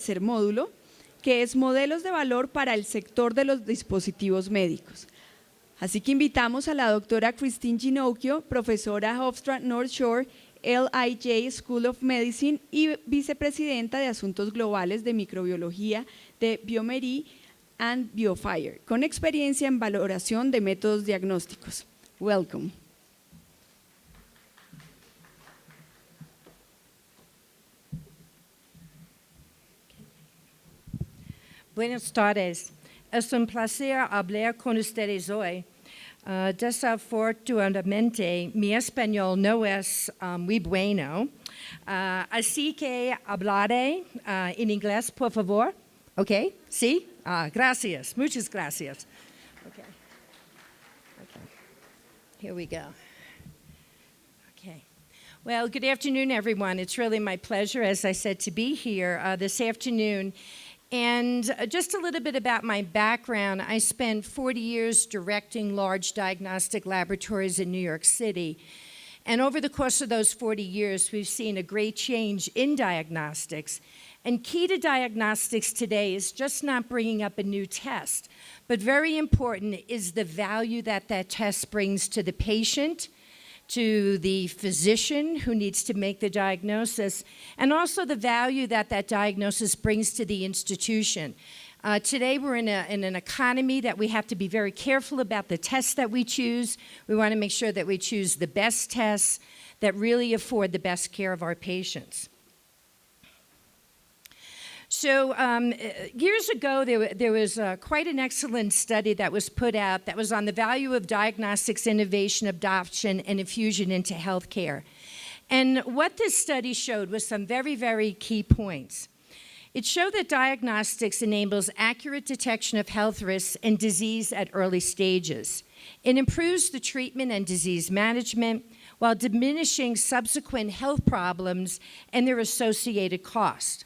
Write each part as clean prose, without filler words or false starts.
tercer módulo, que es modelos de valor para el sector de los dispositivos médicos. Así que invitamos a la doctora Christine GINOCCHIO, profesora Hofstra North Shore, LIJ School of Medicine y vicepresidenta de Asuntos Globales de Microbiología de Biomery and Biofire, con experiencia en valoración de métodos diagnósticos. Welcome. Buenas tardes. Es un placer hablar con ustedes hoy. Desafortunadamente, mi español no es muy bueno, así que hablaré en inglés, por favor. ¿Ok? ¿Sí? Gracias. Muchas gracias. Okay. Here we go. Okay. Well, good afternoon, everyone. It's really my pleasure, as I said, to be here this afternoon. And just a little bit about my background. I spent 40 years directing large diagnostic laboratories in New York City. And over the course of those 40 years, we've seen a great change in diagnostics. And key to diagnostics today is just not bringing up a new test, but very important is the value that that test brings to the patient, to the physician who needs to make the diagnosis, and also the value that that diagnosis brings to the institution. Today we're in an economy that we have to be very careful about the tests that we choose. We want to make sure that we choose the best tests that really afford the best care of our patients. So years ago, there was quite an excellent study that was put out that was on the value of diagnostics, innovation, adoption, and infusion into healthcare. And what this study showed was some very, very key points. It showed that diagnostics enables accurate detection of health risks and disease at early stages. It improves the treatment and disease management while diminishing subsequent health problems and their associated cost.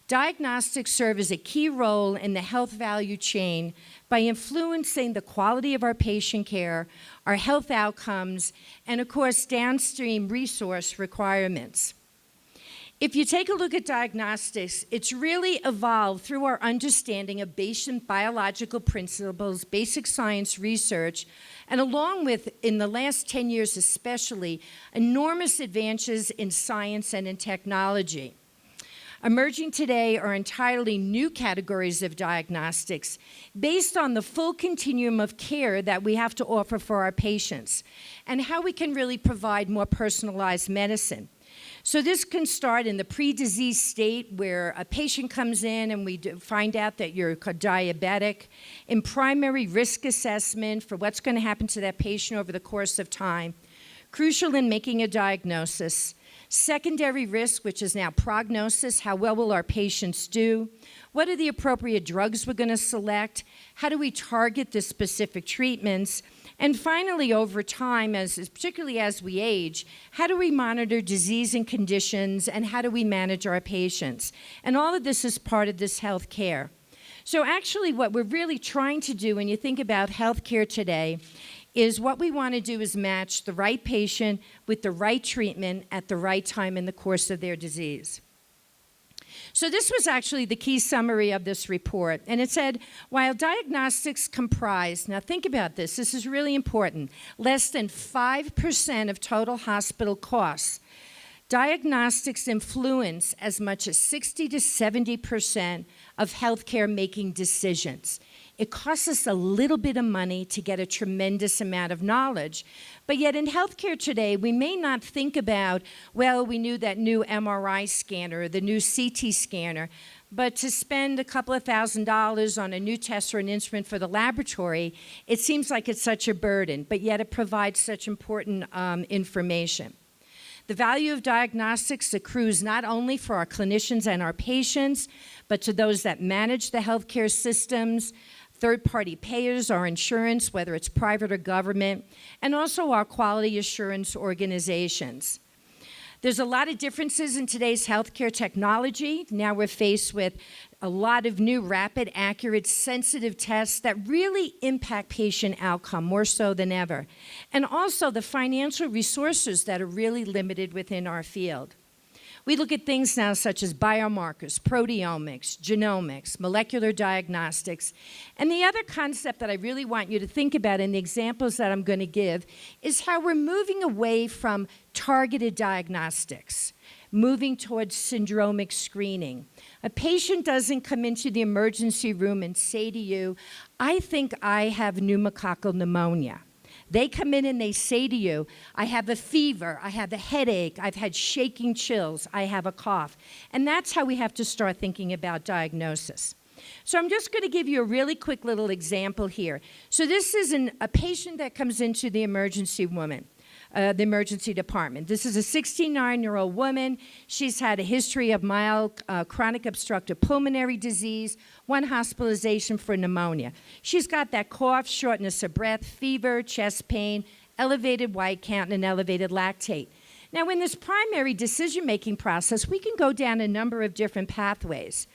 Diagnostics serve as a key role in the health value chain by influencing the quality of our patient care, our health outcomes, and of course, downstream resource requirements. If you take a look at diagnostics, it's really evolved through our understanding of basic biological principles, basic science research, and along with, in the last 10 years especially, enormous advances in science and in technology. Emerging today are entirely new categories of diagnostics based on the full continuum of care that we have to offer for our patients and how we can really provide more personalized medicine. So this can start in the pre-disease state where a patient comes in and we find out that you're diabetic, in primary risk assessment for what's going to happen to that patient over the course of time, crucial in making a diagnosis, secondary risk, which is now prognosis, how well will our patients do? What are the appropriate drugs we're going to select? How do we target the specific treatments? And finally, over time, particularly as we age, how do we monitor disease and conditions, and how do we manage our patients? And all of this is part of this health care. So actually, what we're really trying to do when you think about health care today is what we want to do is match the right patient with the right treatment at the right time in the course of their disease. So this was actually the key summary of this report. And it said, while diagnostics comprise, now think about this is really important, less than 5% of total hospital costs, diagnostics influence as much as 60 to 70% of healthcare making decisions. It costs us a little bit of money to get a tremendous amount of knowledge. But yet in healthcare today, we may not think about, well, we knew that new MRI scanner, the new CT scanner, but to spend a couple of $1,000s on a new test or an instrument for the laboratory, it seems like it's such a burden, but yet it provides such important information. The value of diagnostics accrues not only for our clinicians and our patients, but to those that manage the healthcare systems, third-party payers, our insurance, whether it's private or government, and also our quality assurance organizations. There's a lot of differences in today's healthcare technology. Now we're faced with a lot of new rapid, accurate, sensitive tests that really impact patient outcome more so than ever. And also the financial resources that are really limited within our field. We look at things now such as biomarkers, proteomics, genomics, molecular diagnostics. And the other concept that I really want you to think about in the examples that I'm going to give is how we're moving away from targeted diagnostics, moving towards syndromic screening. A patient doesn't come into the emergency room and say to you, I think I have pneumococcal pneumonia. They come in and they say to you, I have a fever, I have a headache, I've had shaking chills, I have a cough. And that's how we have to start thinking about diagnosis. So I'm just going to give you a really quick little example here. So this is a patient that comes into the emergency department. This is a 69-year-old woman. She's had a history of mild chronic obstructive pulmonary disease, one hospitalization for pneumonia. She's got that cough, shortness of breath, fever, chest pain, elevated white count, and elevated lactate. Now, in this primary decision-making process, we can go down a number of different pathways.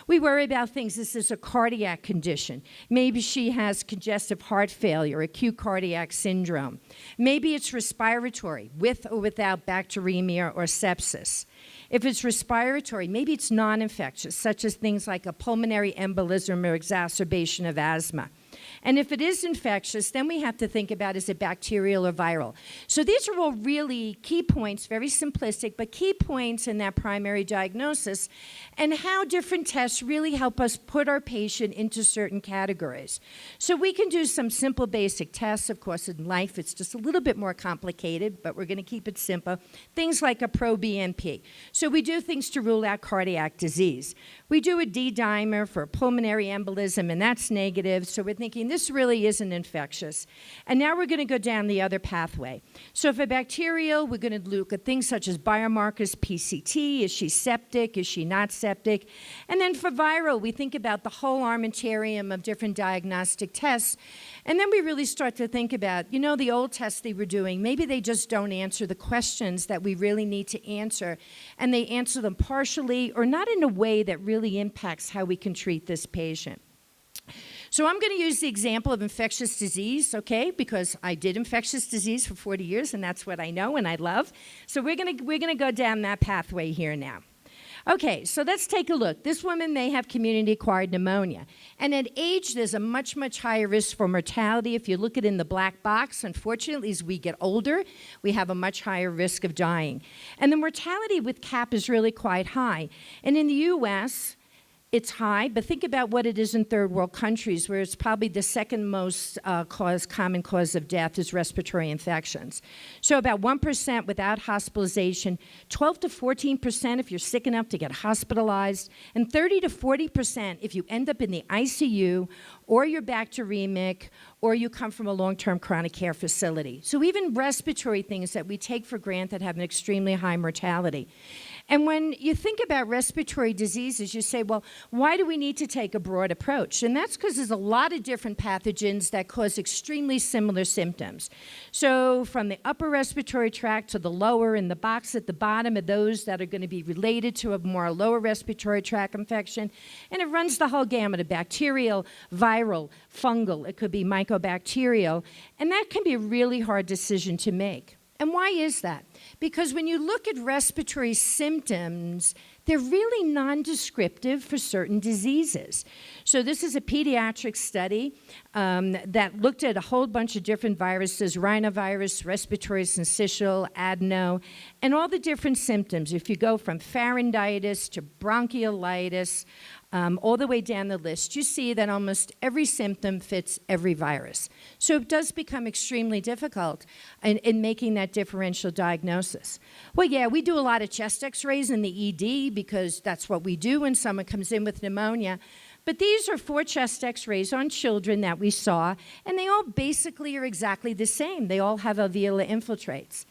We worry about things. This is a cardiac condition. Maybe she has congestive heart failure, acute cardiac syndrome. Maybe it's respiratory, with or without bacteremia or sepsis. If it's respiratory, maybe it's non-infectious, such as things like a pulmonary embolism or exacerbation of asthma. And if it is infectious, then we have to think about, is it bacterial or viral? So these are all really key points, very simplistic, but key points in that primary diagnosis, and how different tests really help us put our patient into certain categories. So we can do some simple basic tests. Of course, in life, it's just a little bit more complicated, but we're going to keep it simple. Things like a pro-BNP. So we do things to rule out cardiac disease. We do a D-dimer for pulmonary embolism, and that's negative, so we're thinking this really isn't infectious. And now we're going to go down the other pathway. So for bacterial, we're going to look at things such as biomarkers, PCT, is she septic, is she not septic? And then for viral, we think about the whole armamentarium of different diagnostic tests. And then we really start to think about, you know, the old tests they were doing, maybe they just don't answer the questions that we really need to answer, and they answer them partially or not in a way that really impacts how we can treat this patient. So I'm going to use the example of infectious disease, okay, because I did infectious disease for 40 years, and that's what I know and I love. So we're going to go down that pathway here now. Okay, so let's take a look. This woman may have community-acquired pneumonia. And at age, there's a much, much higher risk for mortality. If you look at it in the black box, unfortunately, as we get older, we have a much higher risk of dying. And the mortality with CAP is really quite high. And in the U.S., it's high, but think about what it is in third world countries, where it's probably the second most common cause of death is respiratory infections. So about 1% without hospitalization, 12 to 14% if you're sick enough to get hospitalized, and 30 to 40% if you end up in the ICU, or you're bacteremic, or you come from a long-term chronic care facility. So even respiratory things that we take for granted have an extremely high mortality. And when you think about respiratory diseases, you say, well, why do we need to take a broad approach? And that's because there's a lot of different pathogens that cause extremely similar symptoms. So from the upper respiratory tract to the lower, and the box at the bottom are those that are going to be related to a more lower respiratory tract infection. And it runs the whole gamut of bacterial, viral, fungal. It could be mycobacterial. And that can be a really hard decision to make. And why is that? Because when you look at respiratory symptoms, they're really non-descriptive for certain diseases. So this is a pediatric study that looked at a whole bunch of different viruses, rhinovirus, respiratory syncytial, adeno, and all the different symptoms. If you go from pharyngitis to bronchiolitis, all the way down the list, you see that almost every symptom fits every virus. So it does become extremely difficult in making that differential diagnosis. Well, yeah, we do a lot of chest x-rays in the ED because that's what we do when someone comes in with pneumonia. But these are 4 chest x-rays on children that we saw, and they all basically are exactly the same. They all have alveolar infiltrates.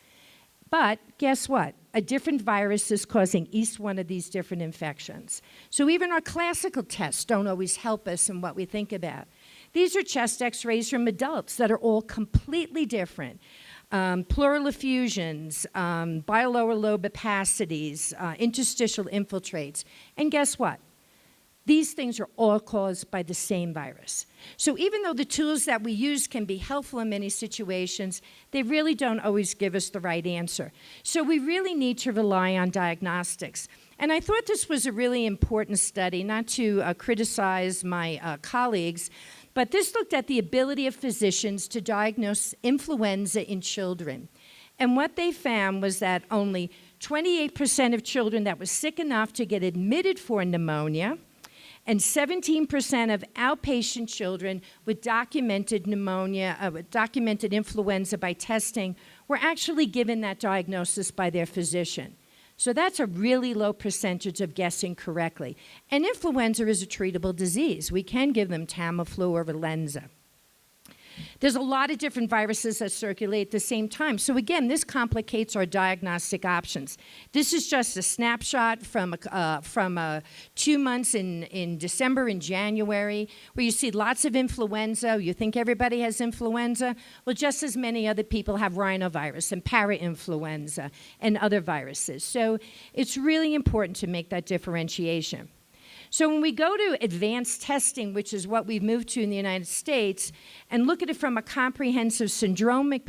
But guess what? A different virus is causing each one of these different infections. So even our classical tests don't always help us in what we think about. These are chest x-rays from adults that are all completely different. Pleural effusions, bilower lobe opacities, interstitial infiltrates. And guess what? These things are all caused by the same virus. So even though the tools that we use can be helpful in many situations, they really don't always give us the right answer. So we really need to rely on diagnostics. And I thought this was a really important study, not to criticize my colleagues, but this looked at the ability of physicians to diagnose influenza in children. And what they found was that only 28% of children that were sick enough to get admitted for pneumonia, and 17% of outpatient children with documented pneumonia, with documented influenza by testing, were actually given that diagnosis by their physician. So that's a really low percentage of guessing correctly. And influenza is a treatable disease. We can give them Tamiflu or Valenza. There's a lot of different viruses that circulate at the same time. So again, this complicates our diagnostic options. This is just a snapshot from 2 months in December and January, where you see lots of influenza. You think everybody has influenza? Well, just as many other people have rhinovirus and parainfluenza and other viruses. So it's really important to make that differentiation. So when we go to advanced testing, which is what we've moved to in the United States, and look at it from a comprehensive syndromic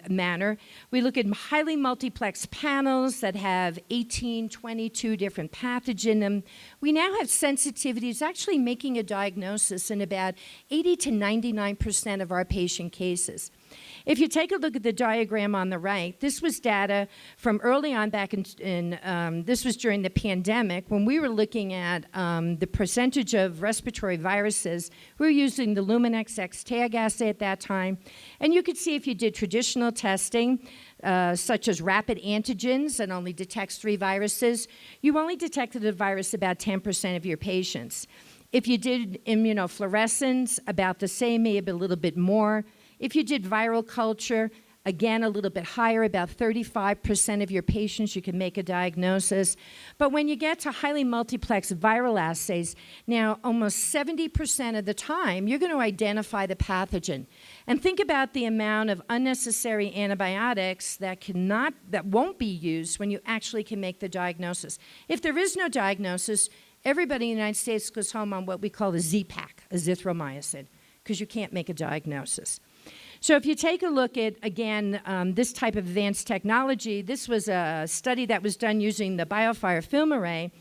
manner, we look at highly multiplex panels that have 18, 22 different pathogens in them. We now have sensitivities actually making a diagnosis in about 80 to 99% of our patient cases. If you take a look at the diagram on the right, this was data from early on back this was during the pandemic when we were looking at the percentage of respiratory viruses. We were using the Luminex X tag assay at that time. And you could see if you did traditional testing, such as rapid antigens that only detects 3 viruses, you only detected a virus about 10% of your patients. If you did immunofluorescence, about the same, maybe a little bit more. If you did viral culture, again, a little bit higher, about 35% of your patients, you can make a diagnosis. But when you get to highly multiplex viral assays, now almost 70% of the time, you're going to identify the pathogen. And think about the amount of unnecessary antibiotics that won't be used when you actually can make the diagnosis. If there is no diagnosis, everybody in the United States goes home on what we call the Z-Pack, azithromycin, because you can't make a diagnosis. So if you take a look at, again, this type of advanced technology, this was a study that was done using the BioFire film array.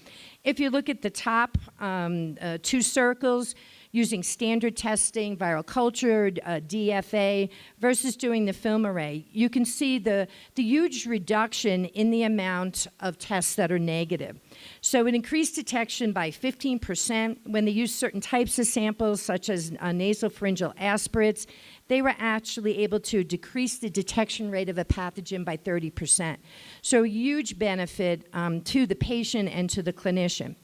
If you look at the top 2 circles, using standard testing, viral culture, DFA, versus doing the film array, you can see the huge reduction in the amount of tests that are negative. So it increased detection by 15% when they used certain types of samples, such as nasopharyngeal aspirates. They were actually able to decrease the detection rate of a pathogen by 30%. So a huge benefit to the patient and to the clinician.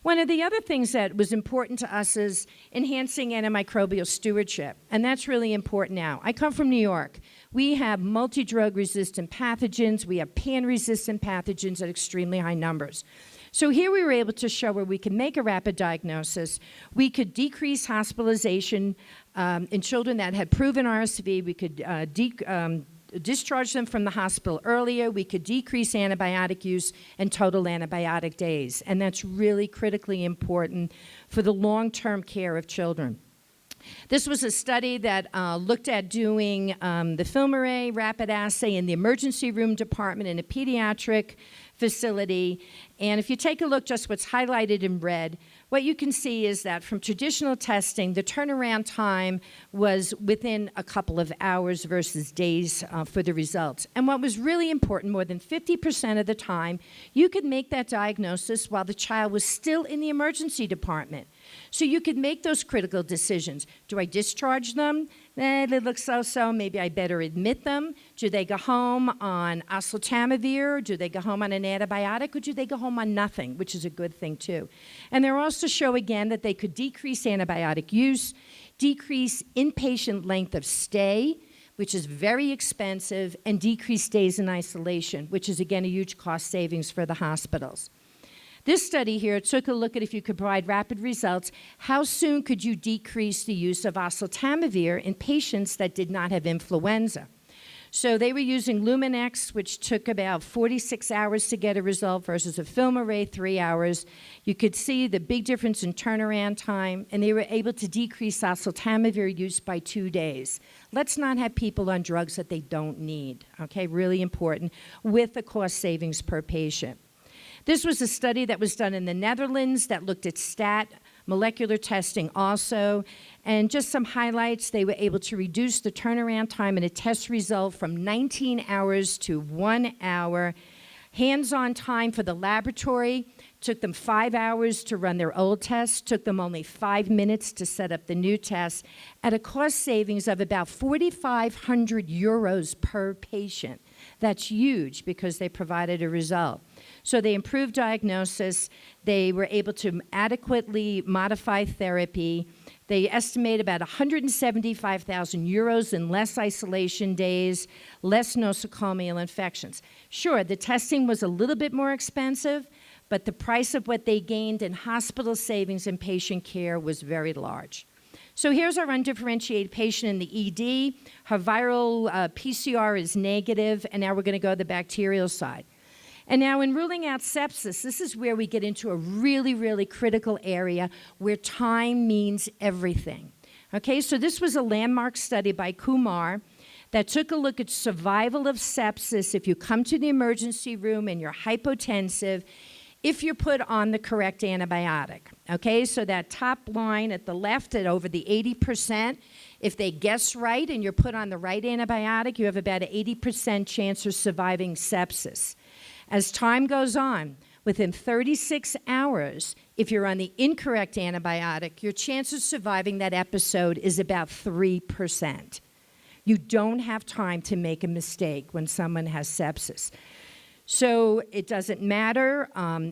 One of the other things that was important to us is enhancing antimicrobial stewardship, and that's really important now. I come from New York. We have multi-drug resistant pathogens. We have pan-resistant pathogens at extremely high numbers. So here we were able to show where we can make a rapid diagnosis. We could decrease hospitalization in children that had proven RSV. We could discharge them from the hospital earlier. We could decrease antibiotic use and total antibiotic days. And that's really critically important for the long-term care of children. This was a study that looked at doing the film array rapid assay in the emergency room department in a pediatric facility. And if you take a look just what's highlighted in red, what you can see is that from traditional testing, the turnaround time was within a couple of hours versus days for the results. And what was really important, more than 50% of the time, you could make that diagnosis while the child was still in the emergency department. So you could make those critical decisions. Do I discharge them? They look so-so, maybe I better admit them. Do they go home on oseltamivir? Do they go home on an antibiotic? Or do they go home on nothing, which is a good thing too. And they also show again that they could decrease antibiotic use, decrease inpatient length of stay, which is very expensive, and decrease days in isolation, which is again a huge cost savings for the hospitals. This study here took a look at if you could provide rapid results, how soon could you decrease the use of oseltamivir in patients that did not have influenza? So they were using Luminex, which took about 46 hours to get a result versus a film array, 3 hours. You could see the big difference in turnaround time, and they were able to decrease oseltamivir use by 2 days. Let's not have people on drugs that they don't need, okay? Really important, with the cost savings per patient. This was a study that was done in the Netherlands that looked at stat molecular testing also, and just some highlights. They were able to reduce the turnaround time in a test result from 19 hours to 1 hour. Hands-on time for the laboratory took them 5 hours to run their old test, took them only 5 minutes to set up the new test, at a cost savings of about 4,500 euros per patient. That's huge because they provided a result. So they improved diagnosis. They were able to adequately modify therapy. They estimate about 175,000 euros in less isolation days, less nosocomial infections. Sure, the testing was a little bit more expensive, but the price of what they gained in hospital savings and patient care was very large. So here's our undifferentiated patient in the ED. Her viral PCR is negative, and now we're going to go to the bacterial side. And now in ruling out sepsis, this is where we get into a really, really critical area where time means everything. Okay, so this was a landmark study by Kumar that took a look at survival of sepsis if you come to the emergency room and you're hypotensive, if you're put on the correct antibiotic. Okay, so that top line at the left at over the 80%, if they guess right and you're put on the right antibiotic, you have about an 80% chance of surviving sepsis. As time goes on, within 36 hours, if you're on the incorrect antibiotic, your chance of surviving that episode is about 3%. You don't have time to make a mistake when someone has sepsis. So it doesn't matter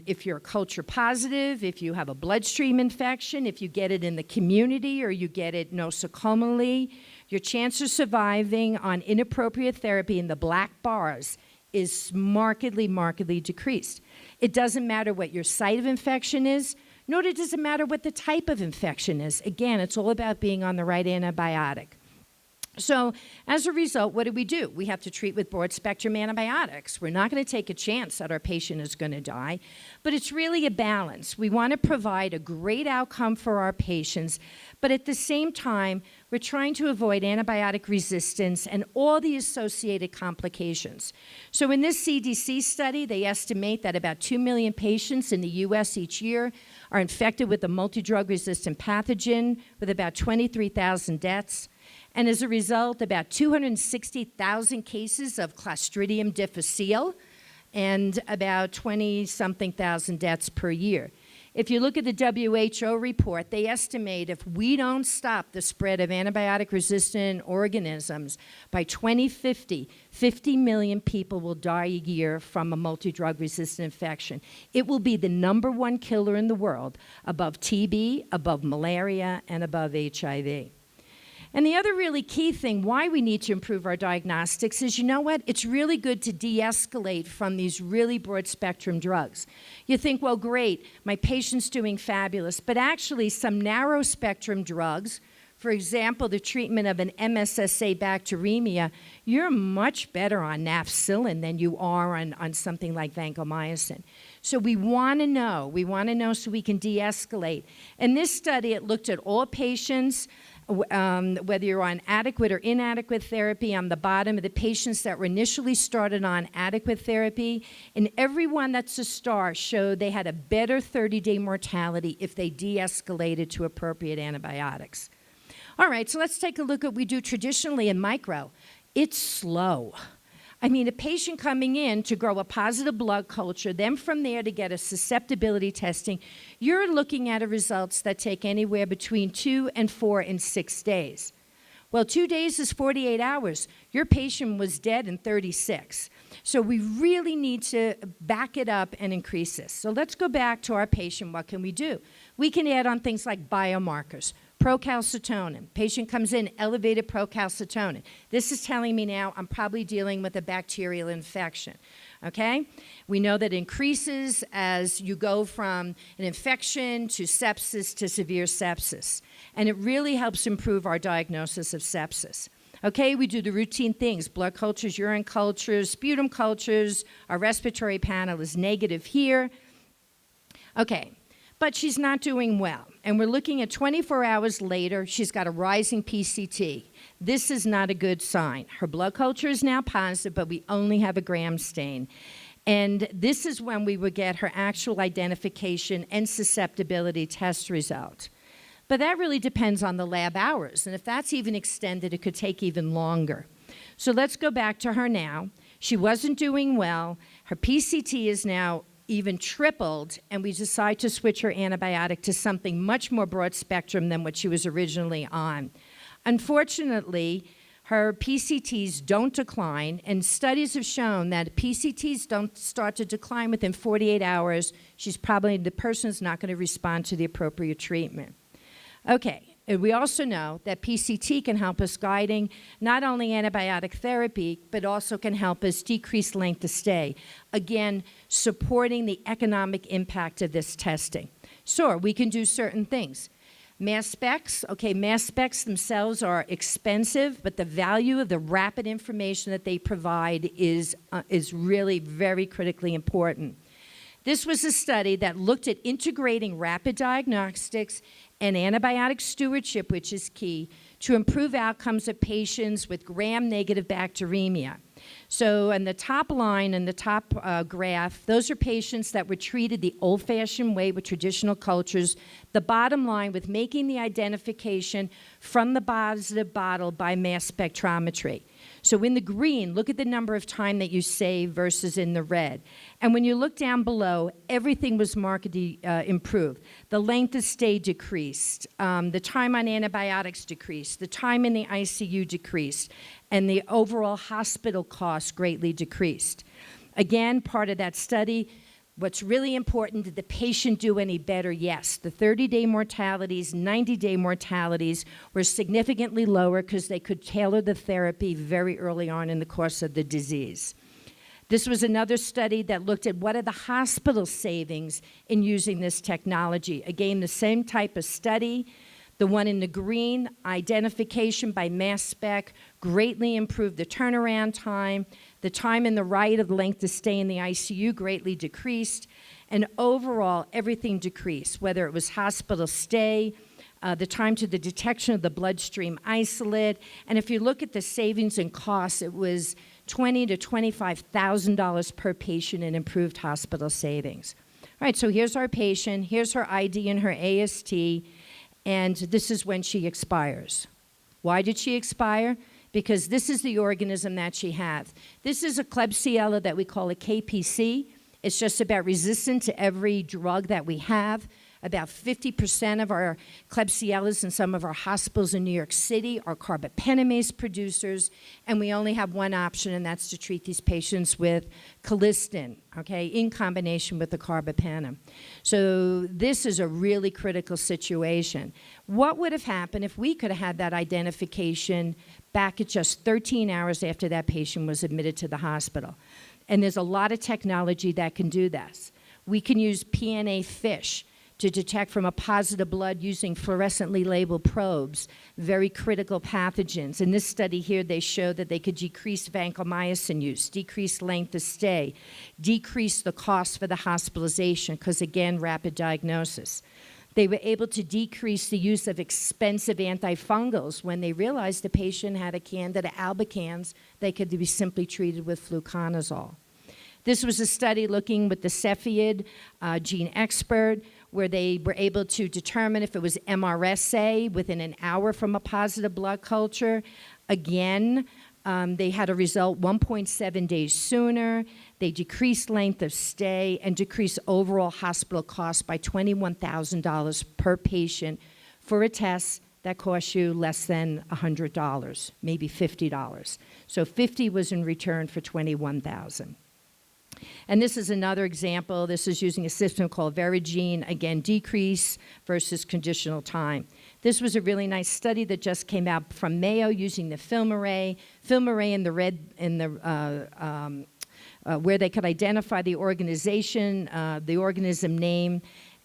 if you're culture positive, if you have a bloodstream infection, if you get it in the community or you get it nosocomially, your chance of surviving on inappropriate therapy in the black bars is markedly, markedly decreased. It doesn't matter what your site of infection is, nor does it matter what the type of infection is. Again, it's all about being on the right antibiotic. So as a result, what do? We have to treat with broad-spectrum antibiotics. We're not going to take a chance that our patient is going to die, but it's really a balance. We want to provide a great outcome for our patients, but at the same time, we're trying to avoid antibiotic resistance and all the associated complications. So in this CDC study, they estimate that about 2 million patients in the U.S. each year are infected with a multi-drug-resistant pathogen, with about 23,000 deaths. And as a result, about 260,000 cases of Clostridium difficile and about 20-something thousand deaths per year. If you look at the WHO report, they estimate if we don't stop the spread of antibiotic-resistant organisms, by 2050, 50 million people will die a year from a multi-drug-resistant infection. It will be the #1 killer in the world, above TB, above malaria, and above HIV. And the other really key thing why we need to improve our diagnostics is, you know what? It's really good to de-escalate from these really broad-spectrum drugs. You think, well, great, my patient's doing fabulous, but actually some narrow-spectrum drugs, for example, the treatment of an MSSA bacteremia, you're much better on nafcillin than you are on something like vancomycin. So we want to know so we can de-escalate. In this study, it looked at all patients, whether you're on adequate or inadequate therapy. On the bottom of the patients that were initially started on adequate therapy, and everyone that's a star showed they had a better 30-day mortality if they de-escalated to appropriate antibiotics. All right, so let's take a look at what we do traditionally in micro. It's slow. I mean, a patient coming in to grow a positive blood culture, then from there to get a susceptibility testing, you're looking at results that take anywhere between 2 and 4 and 6 days. Well, 2 days is 48 hours. Your patient was dead in 36. So we really need to back it up and increase this. So let's go back to our patient. What can we do? We can add on things like biomarkers. Procalcitonin. Patient comes in, elevated procalcitonin. This is telling me now I'm probably dealing with a bacterial infection, okay? We know that it increases as you go from an infection to sepsis to severe sepsis, and it really helps improve our diagnosis of sepsis. Okay, we do the routine things, blood cultures, urine cultures, sputum cultures. Our respiratory panel is negative here. Okay, but she's not doing well. And we're looking at 24 hours later, she's got a rising PCT. This is not a good sign. Her blood culture is now positive, but we only have a gram stain. And this is when we would get her actual identification and susceptibility test result. But that really depends on the lab hours. And if that's even extended, it could take even longer. So let's go back to her now. She wasn't doing well. Her PCT is now even tripled, and we decide to switch her antibiotic to something much more broad spectrum than what she was originally on. Unfortunately, her PCTs don't decline, and studies have shown that PCTs don't start to decline within 48 hours. The person's not going to respond to the appropriate treatment. Okay. And we also know that PCT can help us guiding not only antibiotic therapy, but also can help us decrease length of stay. Again, supporting the economic impact of this testing. Sure, we can do certain things. Mass specs, okay, mass specs themselves are expensive, but the value of the rapid information that they provide is really very critically important. This was a study that looked at integrating rapid diagnostics and antibiotic stewardship, which is key, to improve outcomes of patients with gram-negative bacteremia. So in the top line and the top graph, those are patients that were treated the old-fashioned way with traditional cultures. The bottom line with making the identification from the positive bottle by mass spectrometry. So in the green, look at the number of time that you save versus in the red. And when you look down below, everything was markedly improved. The length of stay decreased. The time on antibiotics decreased. The time in the ICU decreased. And the overall hospital costs greatly decreased. Again, part of that study, what's really important, did the patient do any better? Yes. The 30-day mortalities, 90-day mortalities were significantly lower because they could tailor the therapy very early on in the course of the disease. This was another study that looked at what are the hospital savings in using this technology. Again, the same type of study. The one in the green, identification by mass spec, greatly improved the turnaround time. The time in the right of length of stay in the ICU greatly decreased. And overall, everything decreased, whether it was hospital stay, the time to the detection of the bloodstream isolate. And if you look at the savings and costs, it was $20,000 to $25,000 per patient in improved hospital savings. All right, so here's our patient. Here's her ID and her AST. And this is when she expires. Why did she expire? Because this is the organism that she had. This is a Klebsiella that we call a KPC. It's just about resistant to every drug that we have. About 50% of our Klebsiellas in some of our hospitals in New York City are carbapenemase producers, and we only have one option, and that's to treat these patients with colistin, okay, in combination with the carbapenem. So this is a really critical situation. What would have happened if we could have had that identification back at just 13 hours after that patient was admitted to the hospital? And there's a lot of technology that can do this. We can use PNA FISH to detect from a positive blood using fluorescently labeled probes, very critical pathogens. In this study here, they showed that they could decrease vancomycin use, decrease length of stay, decrease the cost for the hospitalization, because again, rapid diagnosis. They were able to decrease the use of expensive antifungals when they realized the patient had a Candida albicans, they could be simply treated with fluconazole. This was a study looking with the Cepheid gene expert, where they were able to determine if it was MRSA within an hour from a positive blood culture. Again, they had a result 1.7 days sooner. They decreased length of stay and decreased overall hospital costs by $21,000 per patient for a test that costs you less than $100, maybe $50. So $50 was in return for $21,000. And this is another example. This is using a system called Verigene, again, decrease versus conditional time. This was a really nice study that just came out from Mayo using the film array in the red, where they could identify the organization, the organism name,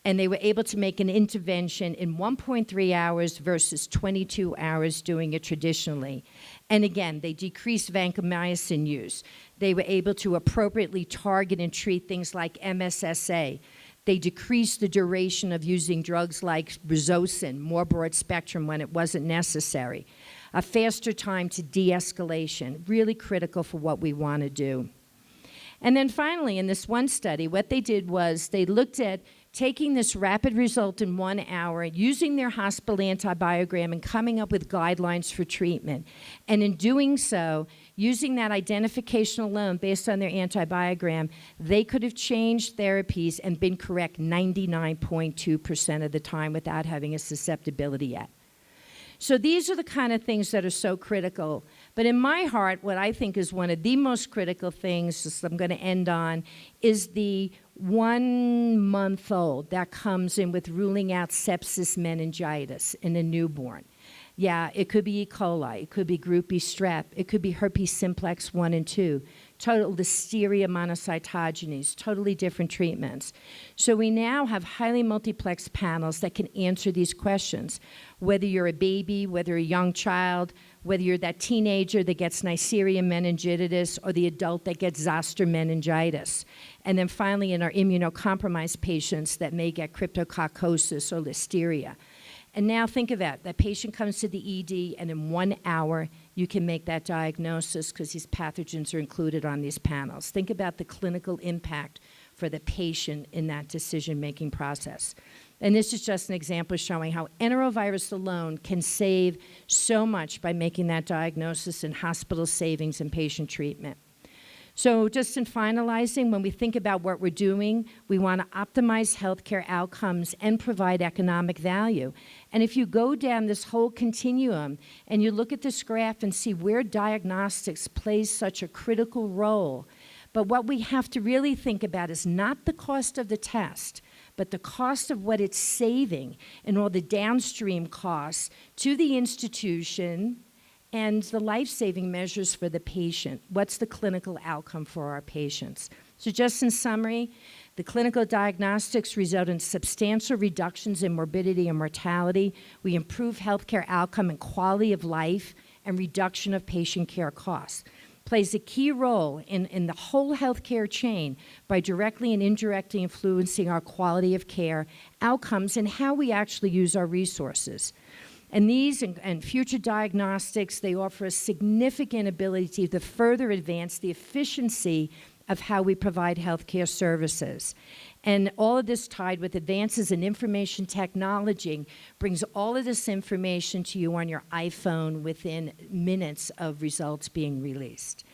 And they were able to make an intervention in 1.3 hours versus 22 hours doing it traditionally. And again, they decreased vancomycin use. They were able to appropriately target and treat things like MSSA. They decreased the duration of using drugs like Rizocin, more broad spectrum when it wasn't necessary. A faster time to de-escalation, really critical for what we want to do. And then finally, in this one study, what they did was they looked at taking this rapid result in 1 hour, using their hospital antibiogram and coming up with guidelines for treatment. And in doing so, using that identification alone based on their antibiogram, they could have changed therapies and been correct 99.2% of the time without having a susceptibility yet. So these are the kind of things that are so critical. But in my heart, what I think is one of the most critical things, just I'm going to end on, is the 1-month-old that comes in with ruling out sepsis meningitis in a newborn. Yeah, it could be E. coli, it could be group B strep, it could be herpes simplex 1 and 2, total listeria monocytogenes, totally different treatments. So we now have highly multiplex panels that can answer these questions. Whether you're a baby, whether a young child, whether you're that teenager that gets Neisseria meningitidis or the adult that gets zoster meningitis. And then finally in our immunocompromised patients that may get cryptococcosis or listeria. And now think of that patient comes to the ED and in 1 hour you can make that diagnosis because these pathogens are included on these panels. Think about the clinical impact for the patient in that decision-making process. And this is just an example showing how enterovirus alone can save so much by making that diagnosis in hospital savings and patient treatment. So just in finalizing, when we think about what we're doing, we want to optimize healthcare outcomes and provide economic value. And if you go down this whole continuum and you look at this graph and see where diagnostics plays such a critical role, but what we have to really think about is not the cost of the test, but the cost of what it's saving and all the downstream costs to the institution and the life-saving measures for the patient. What's the clinical outcome for our patients? So just in summary, the clinical diagnostics result in substantial reductions in morbidity and mortality. We improve healthcare outcome and quality of life and reduction of patient care costs. Plays a key role in the whole healthcare chain by directly and indirectly influencing our quality of care, outcomes, and how we actually use our resources. And these and future diagnostics, they offer a significant ability to further advance the efficiency of how we provide healthcare services. And all of this tied with advances in information technology brings all of this information to you on your iPhone within minutes of results being released.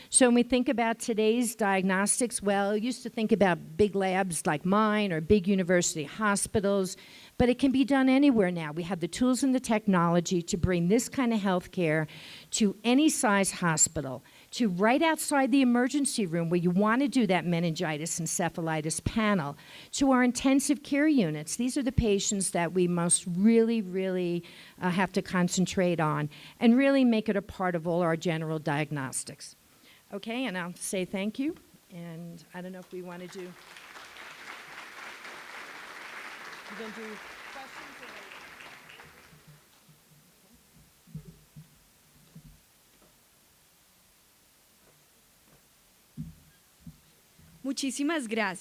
So when we think about today's diagnostics, well, we used to think about big labs like mine or big university hospitals, but it can be done anywhere now. We have the tools and the technology to bring this kind of healthcare to any size hospital, to right outside the emergency room where you want to do that meningitis encephalitis panel, to our intensive care units. These are the patients that we must really have to concentrate on and really make it a part of all our general diagnostics. Okay, and I'll say thank you, and I don't know if we want to do... We're going to do questions or... Muchísimas gracias.